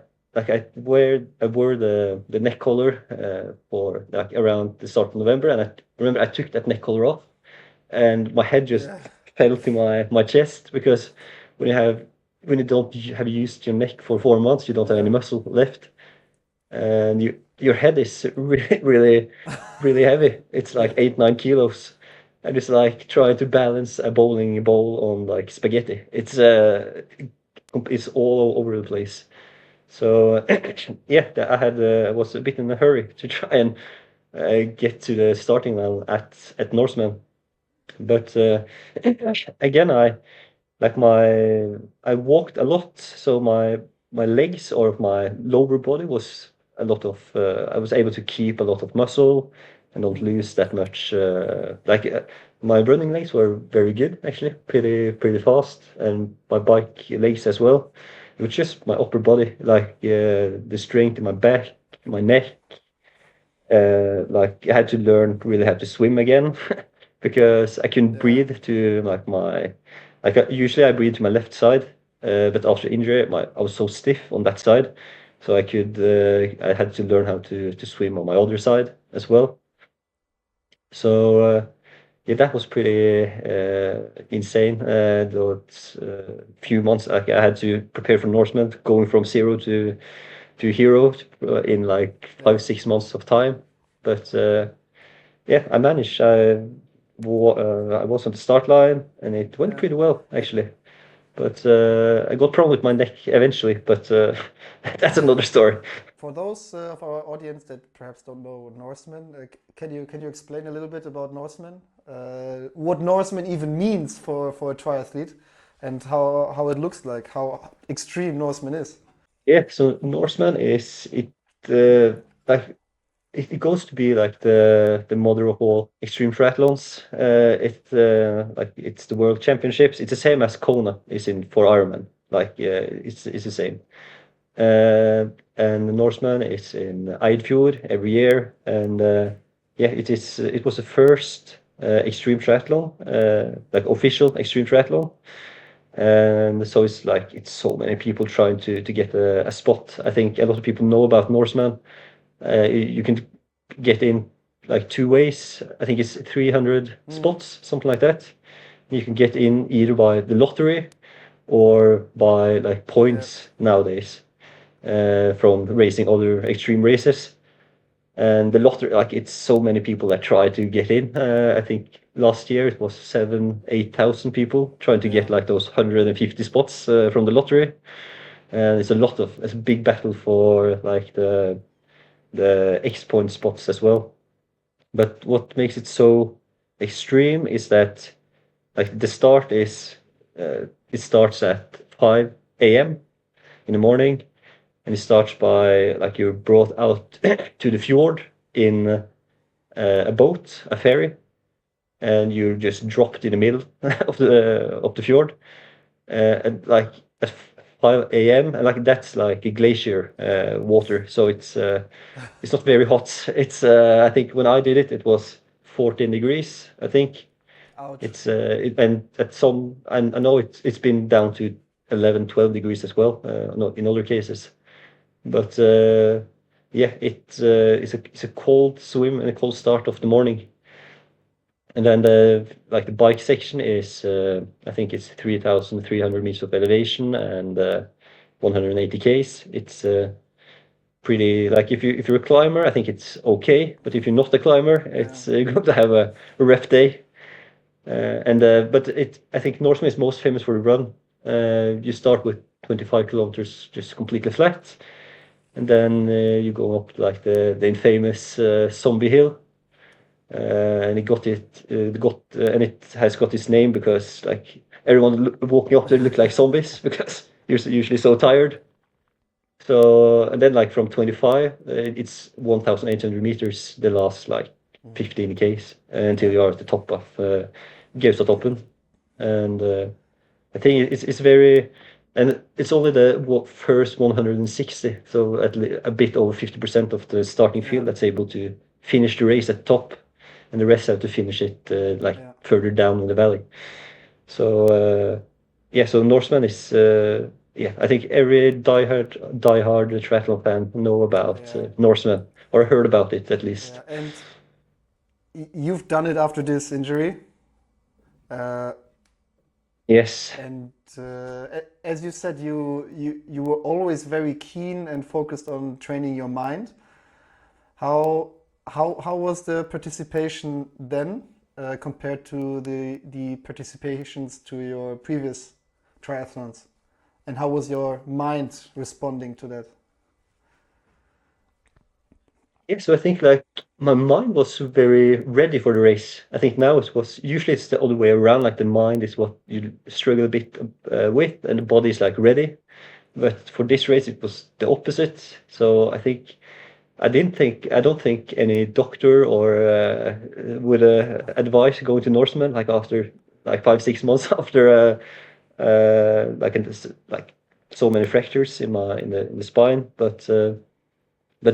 wore the neck collar for like around the start of November, and I remember I took that neck collar off, and my head just Yeah. fell to my chest, because when you have when you don't have used your neck for 4 months, you don't have any Yeah. muscle left, and your head is really heavy. It's like 8-9 kilos, and it's like trying to balance a bowling ball on like spaghetti. It's all over the place. So yeah, I was a bit in a hurry to try and get to the starting line at Norseman. But again, I walked a lot, so my legs or my lower body was a lot of I was able to keep a lot of muscle and don't lose that much. My running legs were very good, actually, pretty fast, and my bike legs as well. It was just my upper body, the strength in my back, my neck. Like I had to learn really how to swim again because I couldn't Yeah. breathe to usually I breathe to my left side, but after injury I was so stiff on that side, so I had to learn how to swim on my other side as well. So yeah, that was pretty insane. Those few months, like, I had to prepare for Norseman, going from zero to hero in like Yeah. 5-6 months of time. But yeah, I managed. I was on the start line, and it went Yeah. pretty well, actually. But I got problem with my neck eventually. But that's another story. For those of our audience that perhaps don't know Norseman, can you explain a little bit about Norseman? What Norseman even means for a triathlete, and how it looks like, how extreme Norseman is. Yeah, so Norseman is like it goes to be like the mother of all extreme triathlons. It's the world championships. It's the same as Kona is in for Ironman. It's the same. And the Norseman is in Eidfjord every year, and yeah, it was the first extreme triathlon, like official extreme triathlon. And so it's so many people trying to get a spot. I think a lot of people know about Norseman. You can get in like two ways. I think it's 300 spots, something like that. You can get in either by the lottery or by like Yeah. points nowadays from racing other extreme races. And the lottery, like, it's so many people that try to get in. I think last year it was 8,000 people trying to Yeah. get like those 150 spots from the lottery. And it's a big battle for like the X point spots as well. But what makes it so extreme is that like it starts at 5 a.m. in the morning, and it starts by like you're brought out to the fjord in a boat, a ferry, and you're just dropped in the middle of the fjord. And like at 5 a.m. and like that's like a glacier water, so it's not very hot. It's I think when I did it, it was 14 degrees. I think Ouch. it's and at some and I know it's been down to 11, 12 degrees as well. Not in other cases, but yeah, it's a cold swim and a cold start of the morning. And then the bike section is I think it's 3,300 meters of elevation and 180 k's. It's pretty like if you're a climber, I think it's okay. But if you're not a climber, it's going to have a rough day. But I think Norseman is most famous for the run. You start with 25 kilometers just completely flat, and then you go up like the infamous Zombie Hill. And and it has got its name because like everyone walking up there look like zombies because you're usually so tired. So and then like from 25, it's 1,800 meters the last like 15 k's until you are at the top of Gaustatoppen, and I think it's very and it's only the first 160, so a bit over 50% of the starting field that's able to finish the race at the top, and the rest have to finish it further down in the valley. So yeah, so Norseman is yeah, I think every diehard triathlon fan know about Norseman or heard about it at least. Yeah, and you've done it after this injury. Yes. And as you said, you were always very keen and focused on training your mind. How was the participation then compared to the participations to your previous triathlons? And how was your mind responding to that? Yeah, so I think like my mind was very ready for the race. I think now usually it's the other way around. Like the mind is what you struggle a bit with, and the body is like ready. But for this race, it was the opposite. So I don't think any doctor or would advise going to Norseman like after like 5, 6 months after like so many fractures in the spine. But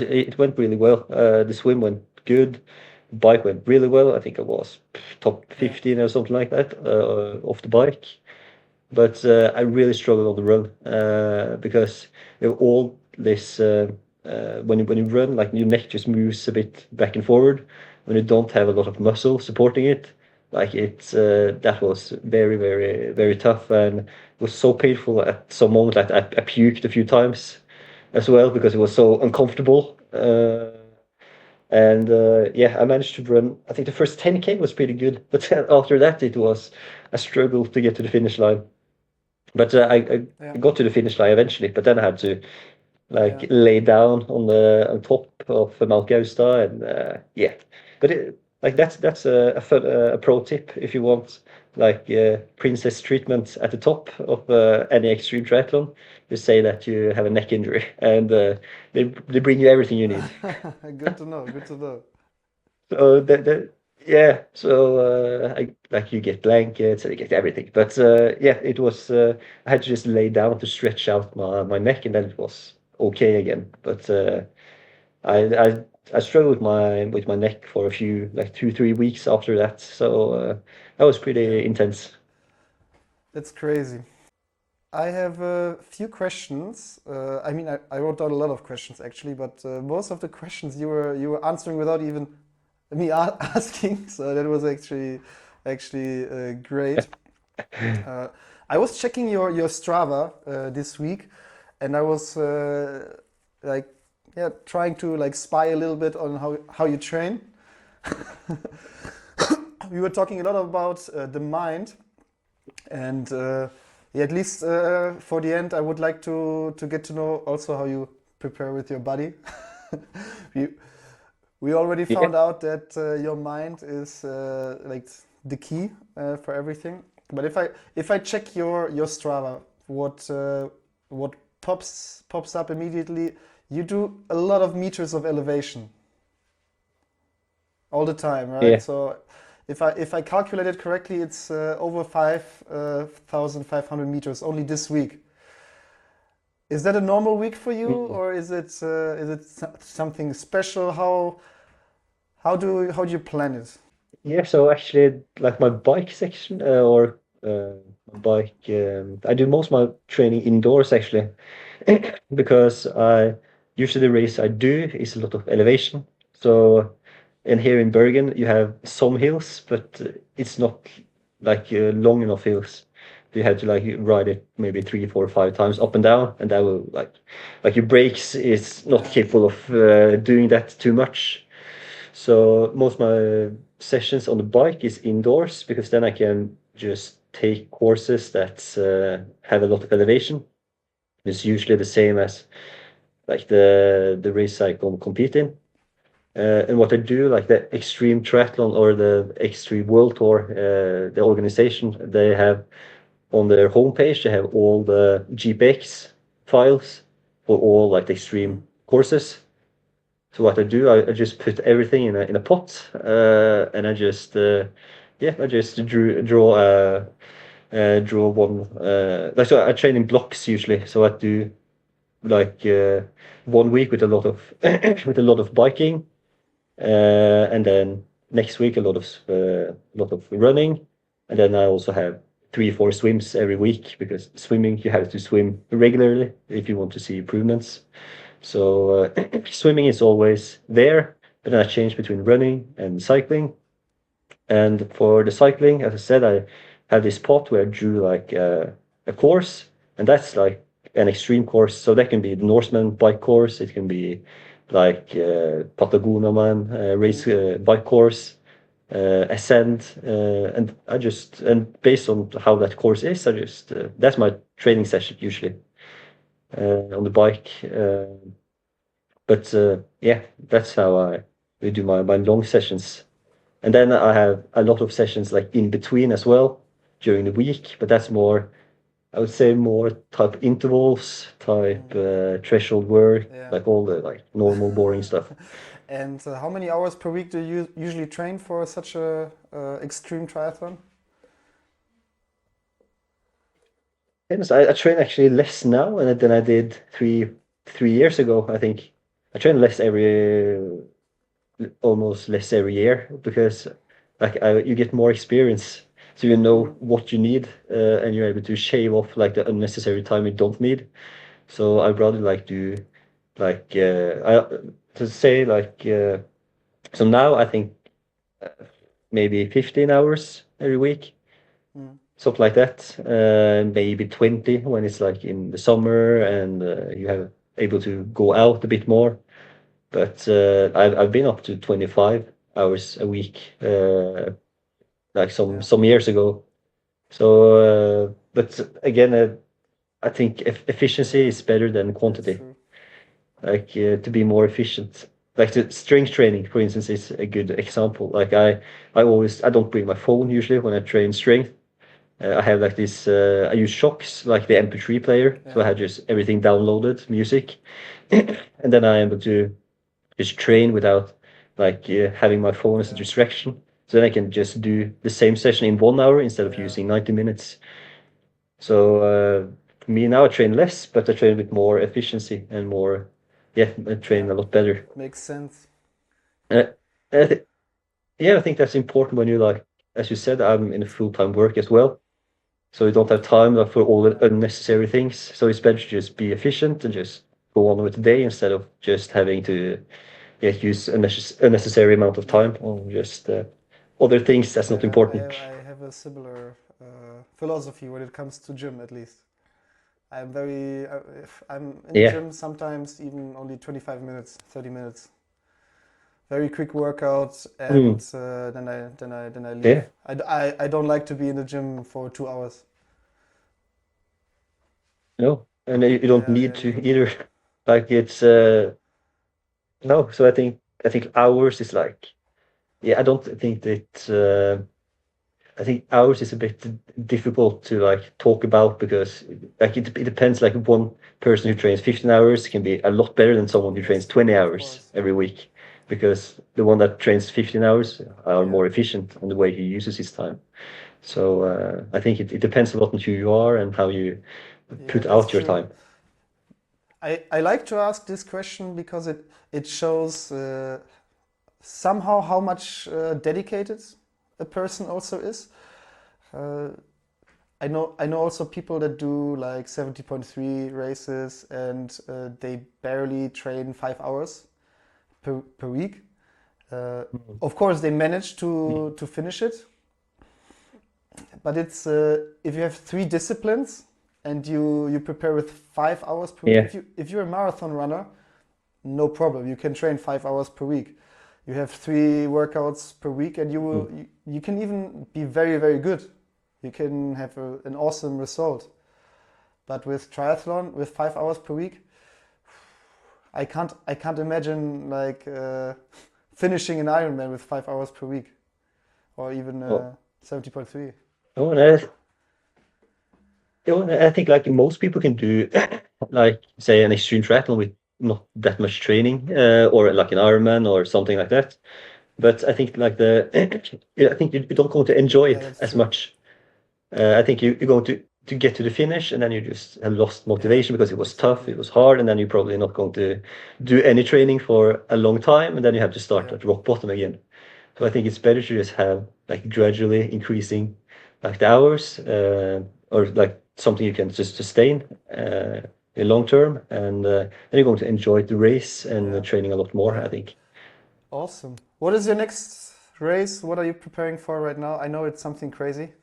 it went really well. The swim went good. Bike went really well. I think I was top 15 or something like that off the bike. But I really struggled on the run because all this when you run, like your neck just moves a bit back and forward when you don't have a lot of muscle supporting it. Like that was very very very tough, and it was so painful at some moment that I puked a few times as well because it was so uncomfortable. And yeah, I managed to run. I think the first 10K was pretty good, but then after that it was a struggle to get to the finish line. But I got to the finish line eventually. But then I had to like lay down on top of Mount Gausta, and yeah. But like that's a fun, a pro tip if you want like princess treatment at the top of any extreme triathlon. You say that you have a neck injury, and they bring you everything you need. Good to know. Good to know. So yeah, so like you get blankets and you get everything. But yeah, it was I had to just lay down to stretch out my neck, and then it was okay again. But I I I struggled with my neck for a few like 2, 3 weeks after that. So that was pretty intense. That's crazy. I have a few questions. I mean, I wrote down a lot of questions actually, but most of the questions you were answering without even me asking. So that was actually great. I was checking your Strava this week, and I was like, yeah, trying to like spy a little bit on how you train. We were talking a lot about the mind, and yeah, at least for the end, I would like to get to know also how you prepare with your body. we we already Yeah. found out that your mind is like the key for everything. But if I check your Strava, what pops up immediately? You do a lot of meters of elevation all the time, right? Yeah. So if I calculate it correctly, it's over 5,500 meters only this week. Is that a normal week for you, Mm. or is it something special? How do you plan it? Yeah, so actually, like my bike section or my bike, I do most of my training indoors actually, because I usually the race I do is a lot of elevation. So, and here in Bergen, you have some hills, but it's not like long enough hills. You have to like ride it maybe 3, 4, 5 times up and down, and that will like your brakes is not Yeah. capable of doing that too much. So most of my sessions on the bike is indoors because then I can just take courses that have a lot of elevation. It's usually the same as like the race I compete in. And what I do, like the Extreme Triathlon or the Extreme World Tour, the organization, they have on their homepage, they have all the GPX files for all like the extreme courses. So what I do, I just put everything in a pot, and I just yeah, I just draw one. Like so, I train in blocks usually. So I do like 1 week with a lot of with a lot of biking, and then next week a lot of running, and then I also have 3, 4 swims every week because swimming you have to swim regularly if you want to see improvements. So swimming is always there, but then I change between running and cycling. And for the cycling, as I said, I have this pot where I drew like a course, and that's like an extreme course. So that can be the Norseman bike course, it can be like Patagonia man race bike course, ascend, and I just and based on how that course is, I just that's my training session usually on the bike. But yeah, that's how I we do my long sessions. And then I have a lot of sessions like in between as well during the week, but that's more, I would say more type intervals, type threshold work, Yeah. like all the like normal boring stuff. And how many hours per week do you usually train for such a extreme triathlon? And so I train actually less now than I did three years ago, I think. I train less every almost less every year because you get more experience, so you know what you need, and you're able to shave off like the unnecessary time you don't need. So I'd rather like do like I to say like so now I think maybe 15 hours every week, something like that. Maybe 20 when it's like in the summer and you have able to go out a bit more. But I've been up to 25 hours a week, like Yeah, some years ago. So, but again, I think efficiency yeah, is better than that's quantity. true. Like to be more efficient. Like the strength training, for instance, is a good example. Like I don't bring my phone usually when I train strength. I have like this. I use Shocks, like the MP3 player, so I Yeah, have just everything downloaded, music, and then I'm able to just train without like having my phone as a yeah, distraction. So then I can just do the same session in 1 hour instead of yeah, using 90 minutes. So for me now I train less, but I train with more efficiency and more, yeah, I train yeah. a lot better. Makes sense. And yeah, I think that's important when you like, as you said, I'm in a full-time work as well. So you don't have time like, for all the Yeah, unnecessary things. So it's better to just be efficient and just go on with the day instead of just having to yeah, use unnecessary amount of yeah, time on just other things that's not yeah. important. I have a similar philosophy when it comes to gym, at least. I'm very, if I'm in the Yeah. gym, sometimes even only 25 minutes, 30 minutes. Very quick workout, and Mm. then I leave. Yeah. I don't like to be in the gym for 2 hours. No, and you don't Yeah, need yeah, to even either. Like it's no. So I think hours is like yeah. I don't think that I think hours is a bit difficult to like talk about because like it depends. Like one person who trains 15 hours can be a lot better than someone who trains yes, 20 of hours course. every week because the one that trains 15 hours are Yeah, more efficient on the way he uses his time. So I think it depends a lot on who you are and how you yeah, put that's out your true. time. I like to ask this question because it shows somehow how much dedicated a person also is. Uh, I know also people that do like 70.3 races and they barely train 5 hours per week. Of course, they manage to finish it, but it's if you have 3 disciplines and you prepare with 5 hours per week. Yeah. If you're a marathon runner, no problem. You can train 5 hours per week. You have 3 workouts per week, and you can even be very, very good. You can have an awesome result. But with triathlon, with 5 hours per week, I can't imagine like finishing an Ironman with 5 hours per week, or even Oh, 70.3. oh, and I think like most people can do like say an extreme triathlon with not that much training, or like an Ironman or something like that. But I think like I think you don't going to enjoy Yeah, it that's as true. much. I think you're going to get to the finish and then you just have lost Yeah, motivation because it was tough, exactly. it was hard, and then you're probably not going to do any training for a long time, and then you have to start Yeah, at rock bottom again. So I think it's better to just have like gradually increasing like the hours, or like something you can just sustain in long term, and then you're going to enjoy the race and the yeah, training a lot more, I yeah. think. Awesome. What is your next race? What are you preparing for right now? I know it's something crazy.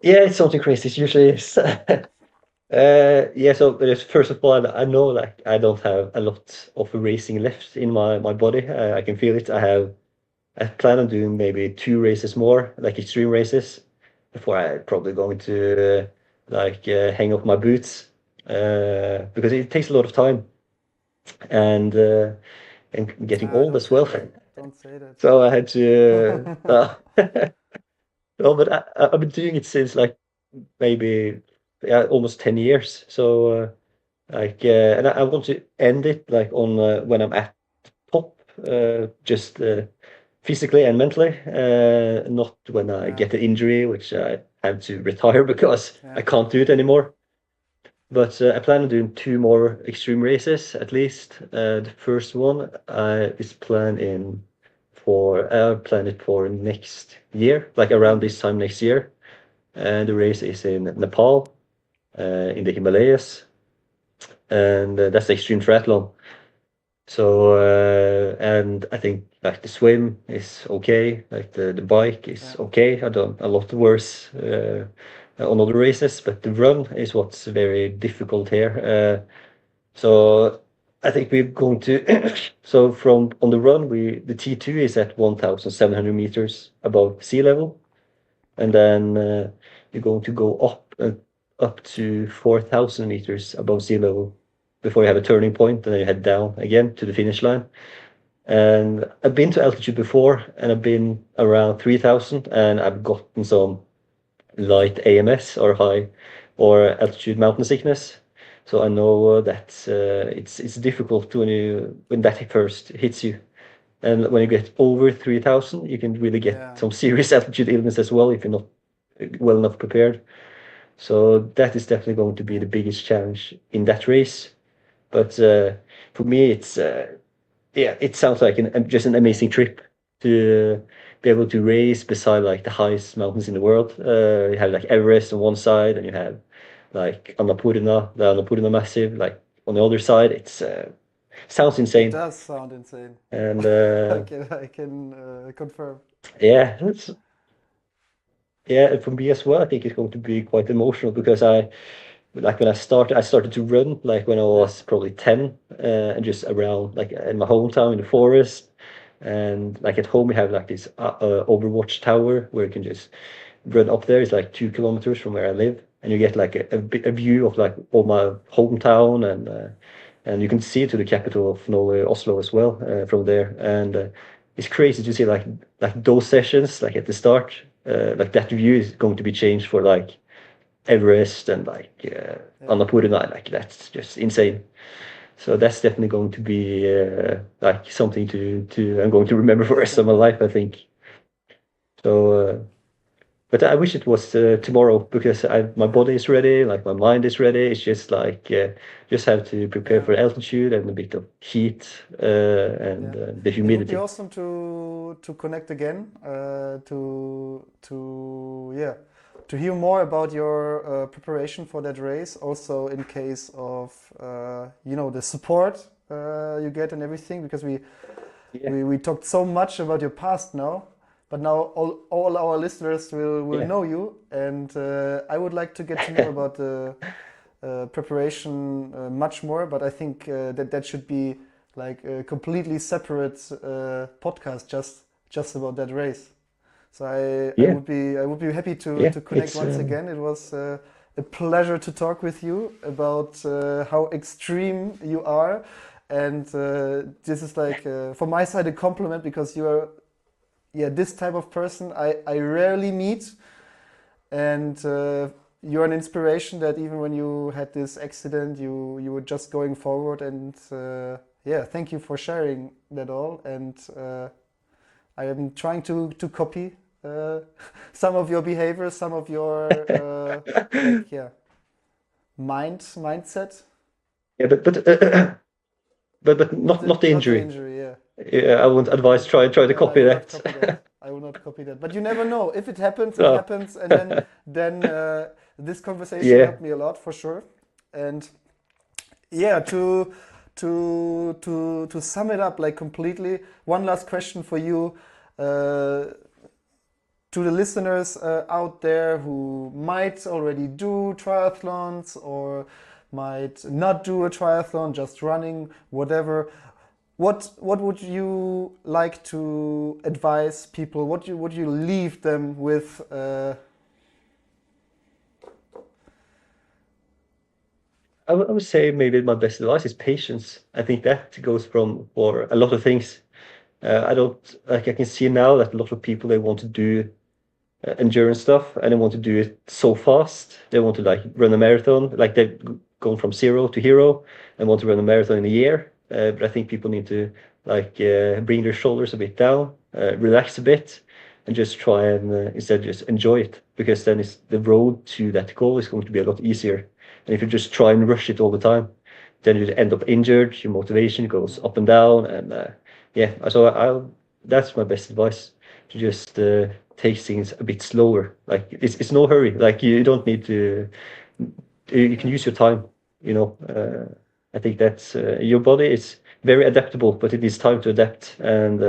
Yeah, it's something crazy. It usually is. Yeah, so first of all, I know like I don't have a lot of racing left in my body. I can feel it. I plan on doing maybe 2 races more, like extreme races, before I probably going to hang up my boots, because it takes a lot of time, and getting Ah, old don't as say well. that. Don't say So I had to. that. No, but I've been doing it since like maybe, yeah, almost 10 years. So and I want to end it like on when I'm at top, just physically and mentally, not when I Yeah, get an injury, which I have to retire because I yeah. can't do it anymore. But I plan on doing 2 more extreme races at least. The first one is planned in for I plan it for next year, like around Hmm. this time next year. And the race is in Nepal, in the Himalayas, and that's the extreme triathlon. So and I think like the swim is okay, like the bike is Yeah, okay. I done a lot worse on other races, but the run is what's very difficult here. So I think we're going to so from on the run the T2 is at 1,700 meters above sea level, and then you're going to go up to 4,000 meters above sea level before you have a turning point, and then you head down again to the finish line. And I've been to altitude before, and I've been around 3,000, and I've gotten some light AMS or high or altitude mountain sickness. So I know that it's difficult when that first hits you. And when you get over 3,000, you can really get yeah, some serious altitude illness as well if you're not well enough prepared. So that is definitely going to be yeah, the biggest challenge in that race. But for me, yeah, it sounds like just an yeah, amazing trip to be able to race beside like the highest mountains in the world. You have like Everest on one side, and you have like the Annapurna Massive, like on the other side. It's sounds it insane, does sound insane. and I can confirm. yeah, yeah, and for me as well, I think it's going to be quite emotional because like when I started to run like when I Yeah, was probably 10, and just around like in my hometown in the forest, and like at home we have like this Overwatch tower where you can just run up there. It's like 2 kilometers from where I live, and you get like a view of like all my hometown, and you can see to the capital of Norway, Oslo as well, from there. And it's crazy to see like those sessions like at the start, like that view is going to be changed for like Everest and like yeah, Annapurna. Like that's just insane. So that's definitely going to be like something to I'm going to remember for the I rest can of my life, I imagine. think. So But I wish it was tomorrow because my body is ready, like my mind is ready. It's just like just have to prepare Yeah. for altitude and a bit of heat and Yeah. the It would be humidity. awesome to connect again, yeah, to hear more about your preparation for that race. Also, in case of the support you get and everything, because Yeah, we talked so much about your past now, but now all our listeners will yeah, know you, and I would like to get to know about the preparation much more. But I think that should be like a completely separate podcast just about that race. So yeah, I would be happy yeah. to connect It's once again. It was a pleasure to talk with you about how extreme you are, and this is like from my side a compliment, because you are, yeah, this type of person I rarely meet, and you're an inspiration that even when you had this accident, you were just going forward, and yeah, thank you for sharing that all, and I am trying to copy some of your behavior, some of your like, yeah, mindset, yeah, but not the not the injury. injury, yeah. Yeah, I wouldn't advise try to No, I copy will not that. copy that. I will not copy that. But you never know. If it happens, it No. happens, and then this conversation Yeah, helped me a lot for sure. And yeah, to sum it up like completely, one last question for you. To the listeners out there who might already do triathlons or might not do a triathlon, just running, whatever. What would you like to advise people? What would you leave them with? I would say maybe my best advice is patience. I think that goes from for a lot of things. I don't like I can see now that a lot of people they want to do endurance stuff and they want to do it so fast. They want to like run a marathon, like they've gone from zero to hero and want to run a marathon in a year. But I think people need to like bring their shoulders a bit down, relax a bit, and just try and instead just enjoy it because then it's the road to that goal is going to be a lot easier. And if you just try and rush it all the time, then you end up injured. Your motivation goes up and down, and yeah. So that's my best advice to just take things a bit slower. Like it's no hurry. Like you don't need to. You can use your time. You know. I think that's your body is very adaptable, but it needs time to adapt. And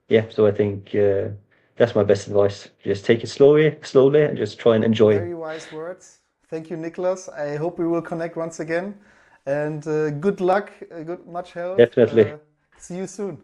yeah, so I think that's my best advice. Just take it slowly, and just try and enjoy. Very wise words. Thank you, Niklas. I hope we will connect once again. And good luck, much health. Definitely. See you soon.